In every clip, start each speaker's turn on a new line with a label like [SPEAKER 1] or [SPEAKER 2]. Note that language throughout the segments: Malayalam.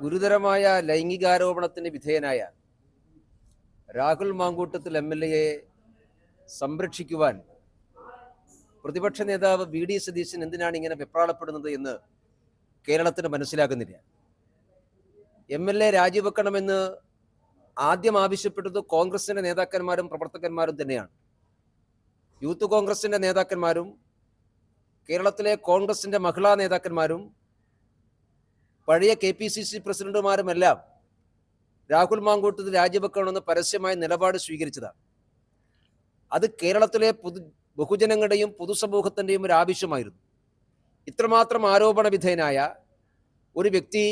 [SPEAKER 1] ഗുരുതരമായ ലൈംഗികാരോപണത്തിന് വിധേയനായ രാഹുൽ മാങ്കൂട്ടത്തിൽ MLA സംരക്ഷിക്കുവാൻ പ്രതിപക്ഷ നേതാവ് VD സതീശൻ എന്തിനാണ് ഇങ്ങനെ വെപ്രാളപ്പെടുന്നത് എന്ന് കേരളത്തിന് മനസ്സിലാകുന്നില്ല. MLA രാജിവെക്കണമെന്ന് ആദ്യം ആവശ്യപ്പെട്ടത് കോൺഗ്രസിന്റെ നേതാക്കന്മാരും പ്രവർത്തകന്മാരും തന്നെയാണ്. യൂത്ത് കോൺഗ്രസിന്റെ നേതാക്കന്മാരും കേരളത്തിലെ കോൺഗ്രസിന്റെ മഹിളാ നേതാക്കന്മാരും പഴയ KPCC പ്രസിഡന്റുമാരുമെല്ലാം രാഹുൽ മാങ്കൂട്ടത്തിൽ രാജിവെക്കണമെന്ന് പരസ്യമായ നിലപാട് സ്വീകരിച്ചതാണ്. അത് കേരളത്തിലെ ബഹുജനങ്ങളുടെയും പൊതുസമൂഹത്തിൻ്റെയും ഒരു ആവശ്യമായിരുന്നു. ഇത്രമാത്രം ആരോപണ വിധേയനായ ഒരു വ്യക്തി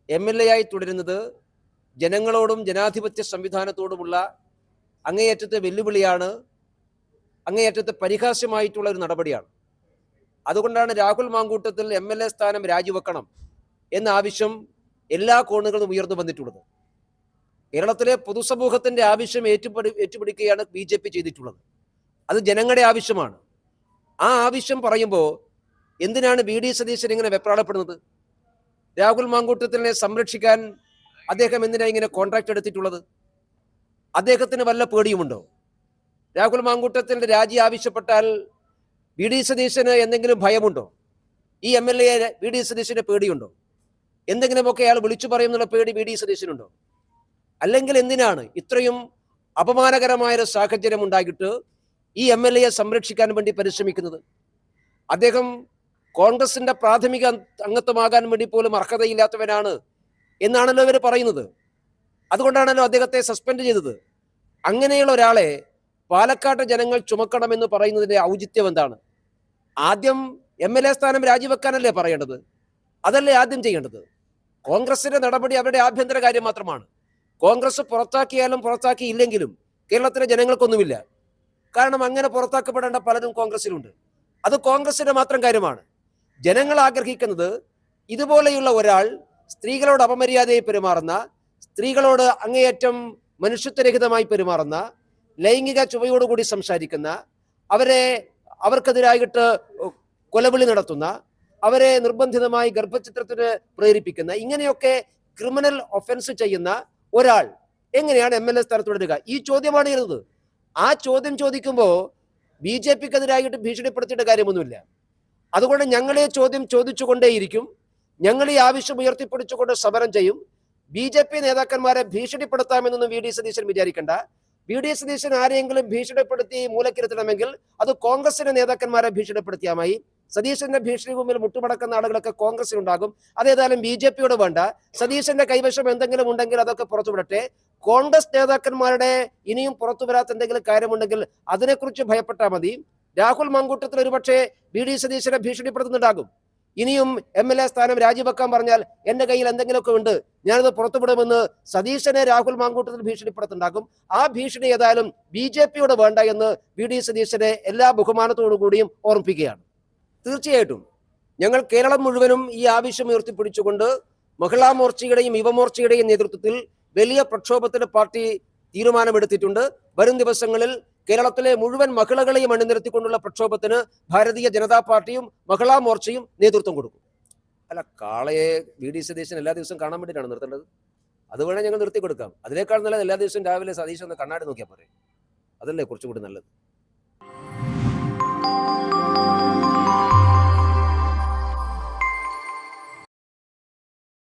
[SPEAKER 1] MLA ആയി തുടരുന്നത് ജനങ്ങളോടും ജനാധിപത്യ സംവിധാനത്തോടുമുള്ള അങ്ങേയറ്റത്തെ വെല്ലുവിളിയാണ്, അങ്ങേയറ്റത്തെ പരിഹാസ്യമായിട്ടുള്ള ഒരു നടപടിയാണ്. അതുകൊണ്ടാണ് രാഹുൽ മാങ്കൂട്ടത്തിൽ MLA സ്ഥാനം രാജിവെക്കണം എന്ന ആവശ്യം എല്ലാ കോണുകളും ഉയർന്നു വന്നിട്ടുള്ളത്. കേരളത്തിലെ പൊതുസമൂഹത്തിന്റെ ആവശ്യം ഏറ്റുപിടിക്കുകയാണ് BJP ചെയ്തിട്ടുള്ളത്. അത് ജനങ്ങളുടെ ആവശ്യമാണ്. ആ ആവശ്യം പറയുമ്പോൾ എന്തിനാണ് VD സതീശൻ ഇങ്ങനെ വെപ്രാളപ്പെടുന്നത്? രാഹുൽ മാങ്കൂട്ടത്തിനെ സംരക്ഷിക്കാൻ അദ്ദേഹം എന്തിനാ ഇങ്ങനെ കോൺട്രാക്ട് എടുത്തിട്ടുള്ളത്? അദ്ദേഹത്തിന് വല്ല പേടിയുമുണ്ടോ? രാഹുൽ മാങ്കൂട്ടത്തിന്റെ രാജി ആവശ്യപ്പെട്ടാൽ VD സതീശന് എന്തെങ്കിലും ഭയമുണ്ടോ? ഈ MLA VD സതീശന് പേടിയുണ്ടോ? എന്തെങ്കിലുമൊക്കെ അയാൾ വിളിച്ചു പറയുന്നുള്ള പേടി VD സതീശനുണ്ടോ? അല്ലെങ്കിൽ എന്തിനാണ് ഇത്രയും അപമാനകരമായൊരു സാഹചര്യം ഉണ്ടായിട്ട് ഈ MLA സംരക്ഷിക്കാൻ വേണ്ടി പരിശ്രമിക്കുന്നത്? അദ്ദേഹം കോൺഗ്രസിന്റെ പ്രാഥമിക അംഗത്വമാകാൻ വേണ്ടി പോലും അർഹതയില്ലാത്തവനാണ് എന്നാണല്ലോ ഇവർ പറയുന്നത്. അതുകൊണ്ടാണല്ലോ അദ്ദേഹത്തെ സസ്പെൻഡ് ചെയ്തത്. അങ്ങനെയുള്ള ഒരാളെ പാലക്കാട്ട് ജനങ്ങൾ ചുമക്കണമെന്ന് പറയുന്നതിന്റെ ഔചിത്യം എന്താണ്? ആദ്യം MLA സ്ഥാനം രാജിവെക്കാനല്ലേ പറയേണ്ടത്? അതല്ലേ ആദ്യം ചെയ്യേണ്ടത്? കോൺഗ്രസിന്റെ നടപടി അവരുടെ ആഭ്യന്തര കാര്യം മാത്രമാണ്. കോൺഗ്രസ് പുറത്താക്കിയാലും പുറത്താക്കിയില്ലെങ്കിലും കേരളത്തിലെ ജനങ്ങൾക്കൊന്നുമില്ല. കാരണം അങ്ങനെ പുറത്താക്കപ്പെടേണ്ട പലരും കോൺഗ്രസിലുണ്ട്. അത് കോൺഗ്രസിന്റെ മാത്രം കാര്യമാണ്. ജനങ്ങൾ ആഗ്രഹിക്കുന്നത് ഇതുപോലെയുള്ള ഒരാൾ സ്ത്രീകളോട് അപമര്യാദയായി പെരുമാറുന്ന, സ്ത്രീകളോട് അങ്ങേയറ്റം മനുഷ്യത്വരഹിതമായി പെരുമാറുന്ന, ലൈംഗിക ചുവയോടുകൂടി സംസാരിക്കുന്ന, അവർക്കെതിരായിട്ട് കൊലവിളി നടത്തുന്ന, അവരെ നിർബന്ധിതമായി ഗർഭചിത്രത്തിന് പ്രേരിപ്പിക്കുന്ന, ഇങ്ങനെയൊക്കെ ക്രിമിനൽ ഒഫൻസ് ചെയ്യുന്ന ഒരാൾ എങ്ങനെയാണ് MLA സ്ഥാനത്ത് തുടരുക? ഈ ചോദ്യമാണ് ഇരുന്നത്. ആ ചോദ്യം ചോദിക്കുമ്പോൾ BJPക്കെതിരായിട്ട് ഭീഷണിപ്പെടുത്തിയിട്ട് കാര്യമൊന്നുമില്ല. അതുകൊണ്ട് ഞങ്ങൾ ഈ ചോദ്യം ചോദിച്ചുകൊണ്ടേയിരിക്കും. ഞങ്ങൾ ഈ ആവശ്യം ഉയർത്തിപ്പിടിച്ചുകൊണ്ട് സമരം ചെയ്യും. BJP നേതാക്കന്മാരെ ഭീഷണിപ്പെടുത്താമെന്നൊന്നും VD സതീശൻ വിചാരിക്കേണ്ട. VD സതീശൻ ആരെയെങ്കിലും ഭീഷണിപ്പെടുത്തി മൂലക്കിരുത്തണമെങ്കിൽ അത് കോൺഗ്രസിന്റെ നേതാക്കന്മാരെ ഭീഷണിപ്പെടുത്തിയാമായി. സതീശന്റെ ഭീഷണി മുമ്പിൽ മുട്ടുമടക്കുന്ന ആളുകളൊക്കെ കോൺഗ്രസിലുണ്ടാകും. അതേതായാലും BJPയോട് വേണ്ട. സതീശന്റെ കൈവശം എന്തെങ്കിലും ഉണ്ടെങ്കിൽ അതൊക്കെ പുറത്തുവിടട്ടെ. കോൺഗ്രസ് നേതാക്കന്മാരുടെ ഇനിയും പുറത്തു വരാത്ത എന്തെങ്കിലും കാര്യമുണ്ടെങ്കിൽ അതിനെക്കുറിച്ച് ഭയപ്പെട്ടാൽ മതി. രാഹുൽ മാങ്കൂട്ടത്തിൽ ഒരുപക്ഷെ VD സതീശനെ ഭീഷണിപ്പെടുത്തുന്നുണ്ടാകും. ഇനിയും MLA സ്ഥാനം രാജിവെക്കാൻ പറഞ്ഞാൽ എന്റെ കയ്യിൽ എന്തെങ്കിലുമൊക്കെ ഉണ്ട്, ഞാനത് പുറത്തുവിടുമെന്ന് സതീശനെ രാഹുൽ മാങ്കൂട്ടത്തിൽ ഭീഷണിപ്പെടുത്തുണ്ടാകും. ആ ഭീഷണി ഏതായാലും BJPയോട് വേണ്ട എന്ന് VD സതീശനെ എല്ലാ ബഹുമാനത്തോടു കൂടിയും ഓർമ്മിപ്പിക്കുകയാണ്. തീർച്ചയായിട്ടും ഞങ്ങൾ കേരളം മുഴുവനും ഈ ആവശ്യം ഉയർത്തിപ്പിടിച്ചുകൊണ്ട് മഹിളാ മോർച്ചയുടെയും യുവമോർച്ചയുടെയും നേതൃത്വത്തിൽ വലിയ പ്രക്ഷോഭത്തിന് പാർട്ടി തീരുമാനമെടുത്തിട്ടുണ്ട്. വരും ദിവസങ്ങളിൽ കേരളത്തിലെ മുഴുവൻ മഹിളകളെയും അണിനിരത്തിക്കൊണ്ടുള്ള പ്രക്ഷോഭത്തിന് ഭാരതീയ ജനതാ പാർട്ടിയും മഹിളാ മോർച്ചയും നേതൃത്വം കൊടുക്കും. അല്ല, കാളയെ VD സതീശൻ എല്ലാ ദിവസവും കാണാൻ വേണ്ടിയിട്ടാണ് നിർത്തേണ്ടത്. അത് വേണേൽ ഞങ്ങൾ നിർത്തി കൊടുക്കാം. അതിനേക്കാൾ നല്ലത് എല്ലാ ദിവസവും രാവിലെ സതീശൻ ഒന്ന് കണ്ണാടി നോക്കിയാൽ പറയും. അതല്ലേ കുറച്ചുകൂടി നല്ലത്.